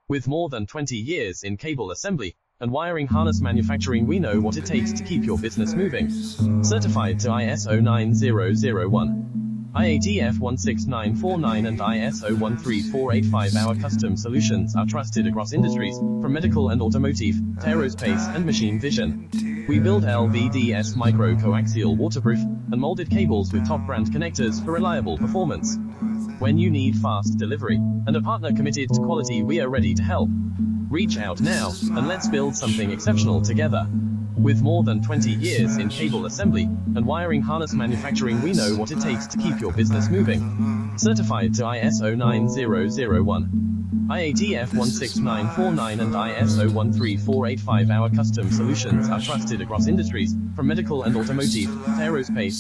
With more than 20 years in cable assembly and wiring harness manufacturing, we know what it takes to keep your business moving. Certified to ISO 9001, IATF 16949 and ISO 13485, our custom solutions are trusted across industries, from medical and automotive to aerospace and machine vision. We build LVDS micro-coaxial waterproof and molded cables with top brand connectors for reliable performance. When you need fast delivery and a partner committed to quality, we are ready to help. Reach out now and let's build something exceptional together. With more than 20 years in cable assembly and wiring harness manufacturing, we know what it takes to keep your business moving. Certified to ISO 9001, IATF 16949 and ISO 13485, our custom solutions are trusted across industries, from medical and automotive to aerospace